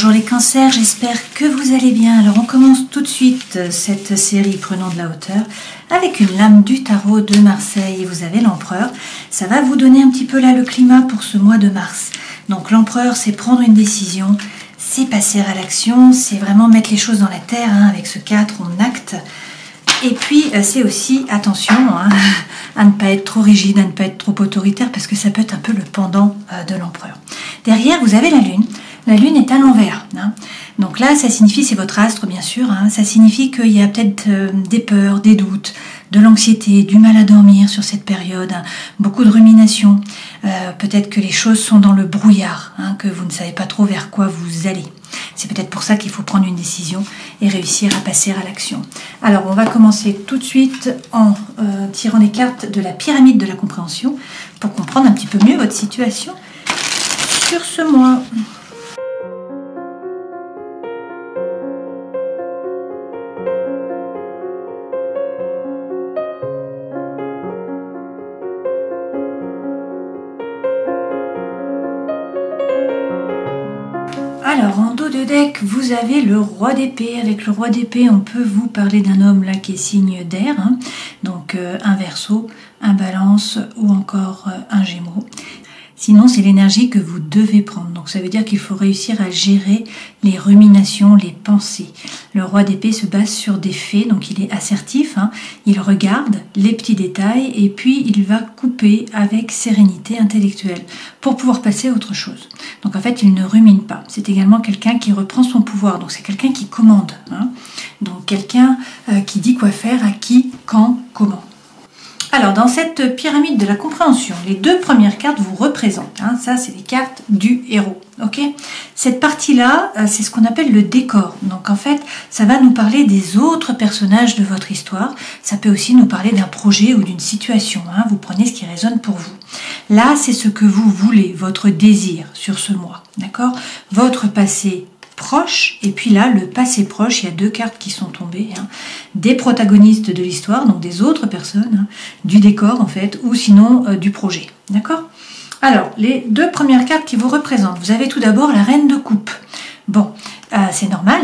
Bonjour les cancers, j'espère que vous allez bien. Alors on commence tout de suite cette série Prenons de la hauteur avec une lame du tarot de Marseille. Vous avez l'empereur, ça va vous donner un petit peu là le climat pour ce mois de mars. Donc l'empereur, c'est prendre une décision, c'est passer à l'action, c'est vraiment mettre les choses dans la terre. Avec ce 4, on acte. Et puis c'est aussi, attention, à ne pas être trop rigide, à ne pas être trop autoritaire, parce que ça peut être un peu le pendant de l'empereur. Derrière, vous avez la lune. La lune est à l'envers. Donc là, ça signifie, c'est votre astre bien sûr, ça signifie qu'il y a peut-être des peurs, des doutes, de l'anxiété, du mal à dormir sur cette période, beaucoup de rumination. Peut-être que les choses sont dans le brouillard, que vous ne savez pas trop vers quoi vous allez. C'est peut-être pour ça qu'il faut prendre une décision et réussir à passer à l'action. Alors, on va commencer tout de suite en tirant les cartes de la pyramide de la compréhension pour comprendre un petit peu mieux votre situation sur ce mois. Alors, en dos de deck, vous avez le roi d'épée. Avec le roi d'épée, on peut vous parler d'un homme là qui est signe d'air. Donc, un Verseau, un Balance ou encore un Gémeaux. Sinon, c'est l'énergie que vous devez prendre. Donc, ça veut dire qu'il faut réussir à gérer les ruminations, les pensées. Le roi d'épée se base sur des faits, donc il est assertif. Il regarde les petits détails et puis il va couper avec sérénité intellectuelle pour pouvoir passer à autre chose. Donc, en fait, il ne rumine pas. C'est également quelqu'un qui reprend son pouvoir. Donc, c'est quelqu'un qui commande. Donc, quelqu'un qui dit quoi faire, à qui, quand, comment. Alors, dans cette pyramide de la compréhension, les deux premières cartes vous représentent. Ça, c'est les cartes du héros. Ok ? Cette partie-là, c'est ce qu'on appelle le décor. Donc, en fait, ça va nous parler des autres personnages de votre histoire. Ça peut aussi nous parler d'un projet ou d'une situation. Vous prenez ce qui résonne pour vous. Là, c'est ce que vous voulez, votre désir sur ce mois. D'accord ? Votre passé proche, et puis là, le passé proche, il y a deux cartes qui sont tombées, des protagonistes de l'histoire, donc des autres personnes, du décor en fait, ou sinon du projet, d'accord ? Alors, les deux premières cartes qui vous représentent, vous avez tout d'abord la reine de coupe. Bon, c'est normal,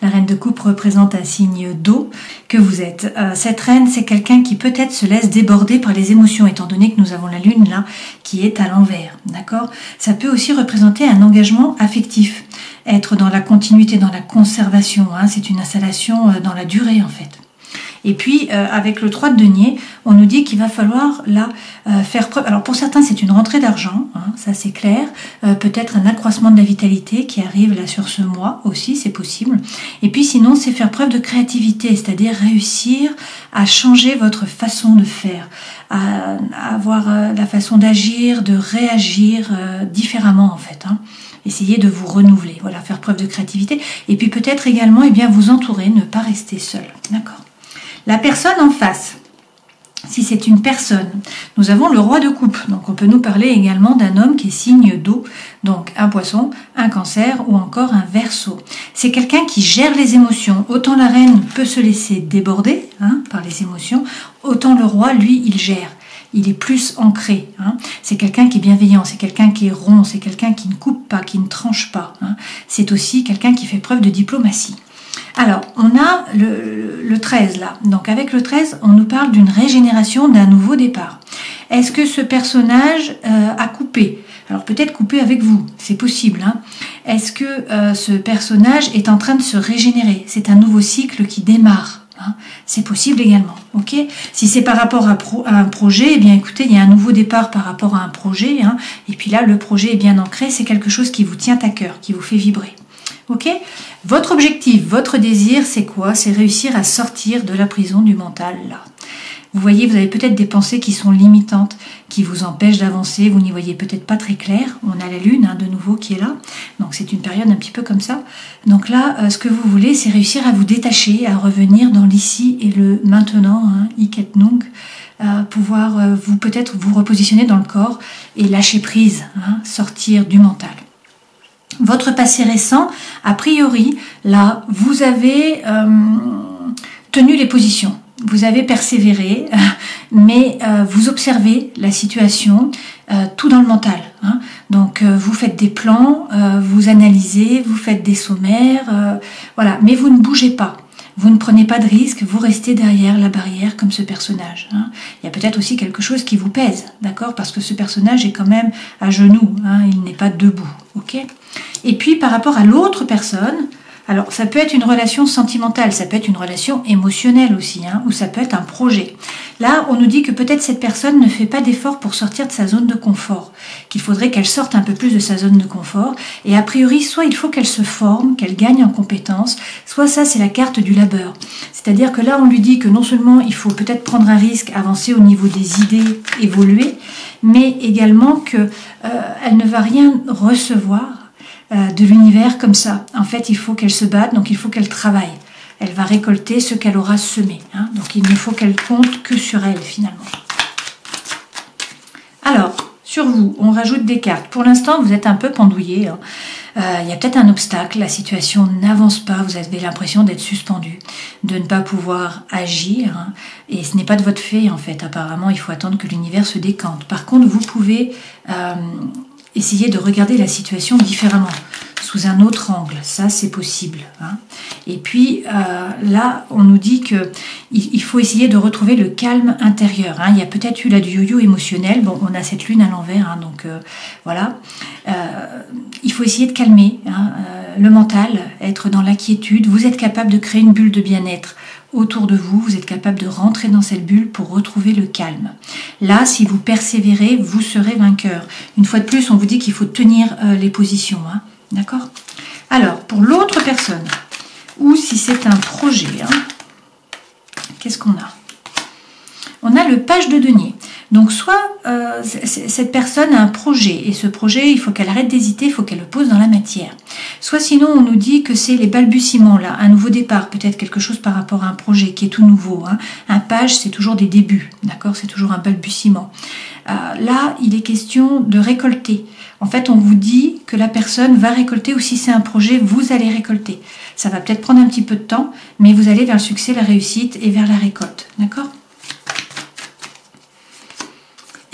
la reine de coupe représente un signe d'eau que vous êtes. Cette reine, c'est quelqu'un qui peut-être se laisse déborder par les émotions, étant donné que nous avons la lune là, qui est à l'envers, d'accord ? Ça peut aussi représenter un engagement affectif, être dans la continuité, dans la conservation, c'est une installation dans la durée en fait. Et puis, avec le 3 de denier, on nous dit qu'il va falloir là faire preuve. Alors pour certains, c'est une rentrée d'argent, ça c'est clair. Peut-être un accroissement de la vitalité qui arrive là sur ce mois aussi, c'est possible. Et puis sinon, c'est faire preuve de créativité, c'est-à-dire réussir à changer votre façon de faire, à avoir la façon d'agir, de réagir différemment en fait. Essayez de vous renouveler, voilà, faire preuve de créativité. Et puis peut-être également, vous entourer, ne pas rester seul, d'accord ? La personne en face, si c'est une personne, nous avons le roi de coupe. Donc on peut nous parler également d'un homme qui est signe d'eau, donc un poisson, un cancer ou encore un Verseau. C'est quelqu'un qui gère les émotions. Autant la reine peut se laisser déborder par les émotions, autant le roi, lui, il gère. Il est plus ancré. C'est quelqu'un qui est bienveillant, c'est quelqu'un qui est rond, c'est quelqu'un qui ne coupe pas, qui ne tranche pas. C'est aussi quelqu'un qui fait preuve de diplomatie. Alors, on a le 13 là. Donc avec le 13, on nous parle d'une régénération, d'un nouveau départ. Est-ce que ce personnage a coupé ? Alors peut-être coupé avec vous, c'est possible. Est-ce que ce personnage est en train de se régénérer ? C'est un nouveau cycle qui démarre. C'est possible également, ok ? Si c'est par rapport à un projet, écoutez, il y a un nouveau départ par rapport à un projet, et puis là, le projet est bien ancré, c'est quelque chose qui vous tient à cœur, qui vous fait vibrer, ok ? Votre objectif, votre désir, c'est quoi ? C'est réussir à sortir de la prison du mental, là. Vous voyez, vous avez peut-être des pensées qui sont limitantes, qui vous empêchent d'avancer, vous n'y voyez peut-être pas très clair. On a la lune, de nouveau, qui est là. Donc c'est une période un petit peu comme ça. Donc là, ce que vous voulez, c'est réussir à vous détacher, à revenir dans l'ici et le maintenant, hic et nunc, pouvoir peut-être vous repositionner dans le corps et lâcher prise, sortir du mental. Votre passé récent, a priori, là, vous avez tenu les positions. Vous avez persévéré, mais vous observez la situation, tout dans le mental. Hein. Donc vous faites des plans, vous analysez, vous faites des sommaires, voilà. Mais vous ne bougez pas. Vous ne prenez pas de risque, vous restez derrière la barrière comme ce personnage. Hein. Il y a peut-être aussi quelque chose qui vous pèse, d'accord? Parce que ce personnage est quand même à genoux, hein, il n'est pas debout, ok? Et puis par rapport à l'autre personne, alors ça peut être une relation sentimentale, ça peut être une relation émotionnelle aussi, hein, ou ça peut être un projet. Là, on nous dit que peut-être cette personne ne fait pas d'effort pour sortir de sa zone de confort, qu'il faudrait qu'elle sorte un peu plus de sa zone de confort, et a priori, soit il faut qu'elle se forme, qu'elle gagne en compétences, soit ça c'est la carte du labeur. C'est-à-dire que là, on lui dit que non seulement il faut peut-être prendre un risque, avancer au niveau des idées, évoluer, mais également que elle ne va rien recevoir de l'univers comme ça. En fait, il faut qu'elle se batte, donc il faut qu'elle travaille. Elle va récolter ce qu'elle aura semé. Hein. Donc il ne faut qu'elle compte que sur elle finalement. Alors, sur vous, on rajoute des cartes. Pour l'instant, vous êtes un peu pendouillé. Hein. Il y a peut-être un obstacle, la situation n'avance pas, vous avez l'impression d'être suspendu, de ne pas pouvoir agir. Hein. Et ce n'est pas de votre fait en fait. Apparemment, il faut attendre que l'univers se décante. Par contre, vous pouvez essayer de regarder la situation différemment, sous un autre angle. Ça, c'est possible. Hein. Et puis, là, on nous dit que il faut essayer de retrouver le calme intérieur. Hein. Il y a peut-être eu là du yo-yo émotionnel. Bon, on a cette lune à l'envers, hein, donc voilà. Il faut essayer de calmer hein, le mental, être dans l'inquiétude. Vous êtes capable de créer une bulle de bien-être autour de vous, vous êtes capable de rentrer dans cette bulle pour retrouver le calme. Là, si vous persévérez, vous serez vainqueur. Une fois de plus, on vous dit qu'il faut tenir les positions. Hein. D'accord? Alors, pour l'autre personne, ou si c'est un projet, hein, qu'est-ce qu'on a? On a le page de denier. Donc, soit cette personne a un projet, et ce projet, il faut qu'elle arrête d'hésiter, il faut qu'elle le pose dans la matière. Soit sinon, on nous dit que c'est les balbutiements, là, un nouveau départ, peut-être quelque chose par rapport à un projet qui est tout nouveau. Hein. Un page, c'est toujours des débuts, d'accord? C'est toujours un balbutiement. Là, il est question de récolter. En fait, on vous dit que la personne va récolter, ou si c'est un projet, vous allez récolter. Ça va peut-être prendre un petit peu de temps, mais vous allez vers le succès, la réussite et vers la récolte, d'accord?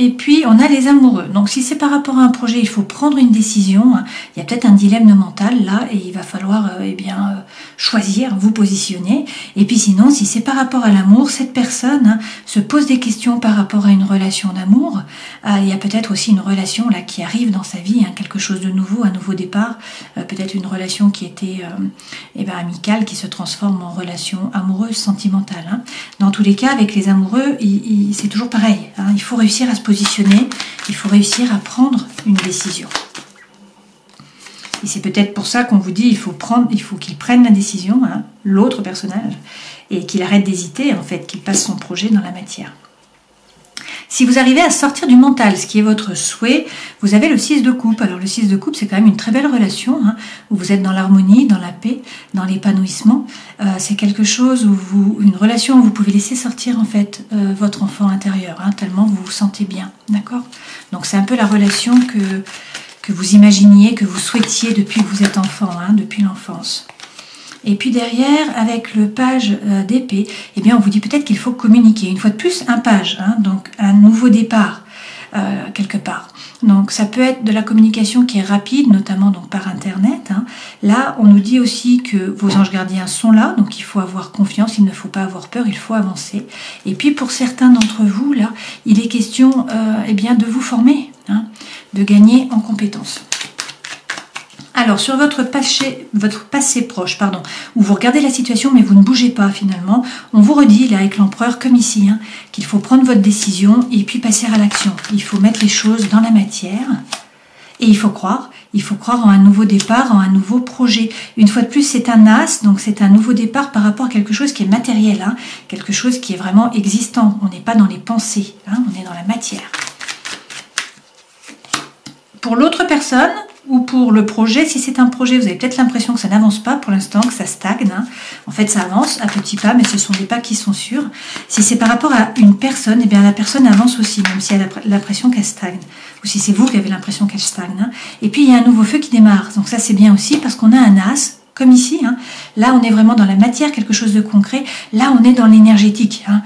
Et puis, on a les amoureux. Donc, si c'est par rapport à un projet, il faut prendre une décision. Il y a peut-être un dilemme mental là, et il va falloir choisir, vous positionner. Et puis sinon, si c'est par rapport à l'amour, cette personne se pose des questions par rapport à une relation d'amour. Il y a peut-être aussi une relation là qui arrive dans sa vie, quelque chose de nouveau, un nouveau départ. Peut-être une relation qui était amicale, qui se transforme en relation amoureuse, sentimentale. Hein. Dans tous les cas, avec les amoureux, c'est toujours pareil. Hein. Il faut réussir à se positionner, il faut réussir à prendre une décision. Et c'est peut-être pour ça qu'on vous dit il faut qu'il prenne la décision, hein, l'autre personnage, et qu'il arrête d'hésiter, en fait, qu'il passe son projet dans la matière. Si vous arrivez à sortir du mental, ce qui est votre souhait, vous avez le 6 de coupe. Alors le 6 de coupe, c'est quand même une très belle relation, hein, où vous êtes dans l'harmonie, dans la paix, dans l'épanouissement. C'est quelque chose une relation où vous pouvez laisser sortir en fait votre enfant intérieur, hein, tellement vous vous sentez bien, d'accord? Donc c'est un peu la relation que vous imaginiez, que vous souhaitiez depuis que vous êtes enfant, hein, depuis l'enfance. Et puis derrière, avec le page d'épée, eh bien on vous dit peut-être qu'il faut communiquer. Une fois de plus, un page, hein, donc un nouveau départ, quelque part. Donc ça peut être de la communication qui est rapide, notamment donc par Internet. Hein. Là, on nous dit aussi que vos anges gardiens sont là, donc il faut avoir confiance, il ne faut pas avoir peur, il faut avancer. Et puis pour certains d'entre vous, là, il est question de vous former, hein, de gagner en compétences. Alors, sur votre passé proche, où vous regardez la situation mais vous ne bougez pas finalement, on vous redit là avec l'empereur comme ici, hein, qu'il faut prendre votre décision et puis passer à l'action. Il faut mettre les choses dans la matière et il faut croire en un nouveau départ, en un nouveau projet. Une fois de plus, c'est un as, donc c'est un nouveau départ par rapport à quelque chose qui est matériel, hein, quelque chose qui est vraiment existant. On n'est pas dans les pensées, hein, on est dans la matière. Pour l'autre personne, ou pour le projet, si c'est un projet, vous avez peut-être l'impression que ça n'avance pas pour l'instant, que ça stagne. Hein. En fait, ça avance à petits pas, mais ce sont des pas qui sont sûrs. Si c'est par rapport à une personne, eh bien la personne avance aussi, même si elle a l'impression qu'elle stagne. Ou si c'est vous qui avez l'impression qu'elle stagne. Hein. Et puis, il y a un nouveau feu qui démarre. Donc ça, c'est bien aussi parce qu'on a un as, comme ici, hein, Là, on est vraiment dans la matière, quelque chose de concret. Là, on est dans l'énergétique. Hein.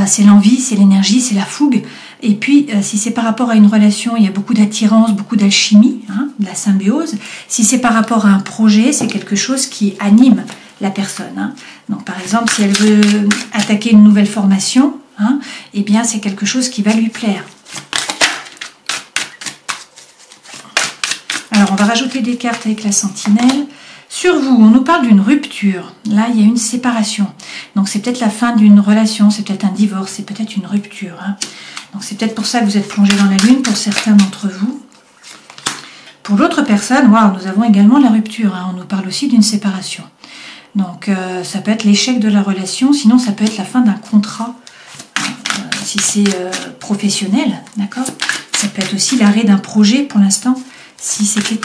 C'est l'envie, c'est l'énergie, c'est la fougue. Et puis, si c'est par rapport à une relation, il y a beaucoup d'attirance, beaucoup d'alchimie, hein, de la symbiose. Si c'est par rapport à un projet, c'est quelque chose qui anime la personne. Hein. Donc, par exemple, si elle veut attaquer une nouvelle formation, hein, eh bien, c'est quelque chose qui va lui plaire. Alors, on va rajouter des cartes avec la sentinelle. Sur vous, on nous parle d'une rupture. Là, il y a une séparation. Donc, c'est peut-être la fin d'une relation, c'est peut-être un divorce, c'est peut-être une rupture. Hein. Donc, c'est peut-être pour ça que vous êtes plongé dans la lune, pour certains d'entre vous. Pour l'autre personne, waouh, nous avons également la rupture. Hein. On nous parle aussi d'une séparation. Donc, ça peut être l'échec de la relation, sinon ça peut être la fin d'un contrat, si c'est professionnel, d'accord. Ça peut être aussi l'arrêt d'un projet pour l'instant, si c'était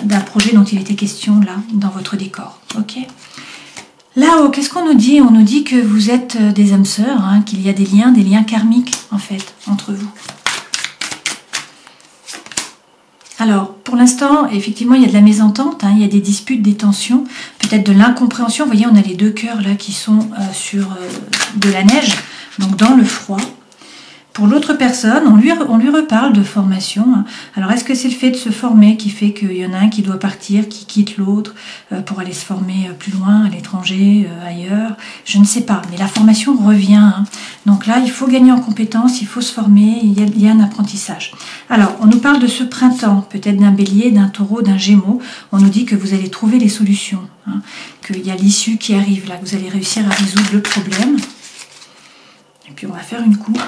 d'un projet dont il était question là, dans votre décor, ok. Là-haut, qu'est-ce qu'on nous dit? On nous dit que vous êtes des âmes sœurs, hein, qu'il y a des liens karmiques, en fait, entre vous. Alors, pour l'instant, effectivement, il y a de la mésentente, hein, il y a des disputes, des tensions, peut-être de l'incompréhension. Vous voyez, on a les deux cœurs là qui sont sur de la neige, donc dans le froid. Pour l'autre personne, on lui reparle de formation. Hein. Alors, est-ce que c'est le fait de se former qui fait qu'il y en a un qui doit partir, qui quitte l'autre pour aller se former plus loin, à l'étranger, ailleurs? Je ne sais pas, mais la formation revient. Hein. Donc là, il faut gagner en compétences, il faut se former, il y a un apprentissage. Alors, on nous parle de ce printemps, peut-être d'un bélier, d'un taureau, d'un gémeaux. On nous dit que vous allez trouver les solutions, hein, qu'il y a l'issue qui arrive là, que vous allez réussir à résoudre le problème. Et puis, on va faire une coupe.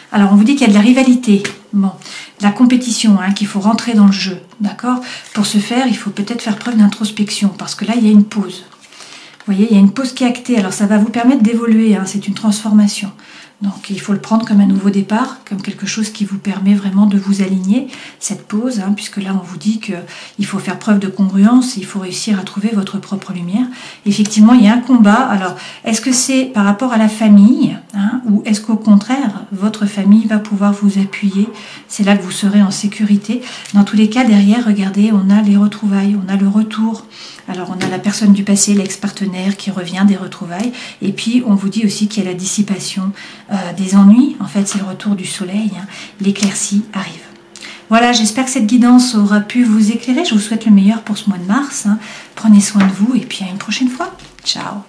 Alors, on vous dit qu'il y a de la rivalité, bon, de la compétition, hein, qu'il faut rentrer dans le jeu, d'accord? Pour ce faire, il faut peut-être faire preuve d'introspection, parce que là, il y a une pause. Vous voyez, il y a une pause qui est actée, alors ça va vous permettre d'évoluer, hein, c'est une transformation. Donc, il faut le prendre comme un nouveau départ, comme quelque chose qui vous permet vraiment de vous aligner, cette pause, hein, puisque là, on vous dit qu'il faut faire preuve de congruence, il faut réussir à trouver votre propre lumière. Effectivement, il y a un combat. Alors, est-ce que c'est par rapport à la famille, hein, ou est-ce qu'au contraire, votre famille va pouvoir vous appuyer? C'est là que vous serez en sécurité. Dans tous les cas, derrière, regardez, on a les retrouvailles, on a le retour. Alors, on a la personne du passé, l'ex-partenaire qui revient des retrouvailles. Et puis, on vous dit aussi qu'il y a la dissipation des ennuis. En fait, c'est le retour du soleil. Hein. L'éclaircie arrive. Voilà, j'espère que cette guidance aura pu vous éclairer. Je vous souhaite le meilleur pour ce mois de mars. Hein. Prenez soin de vous et puis à une prochaine fois. Ciao.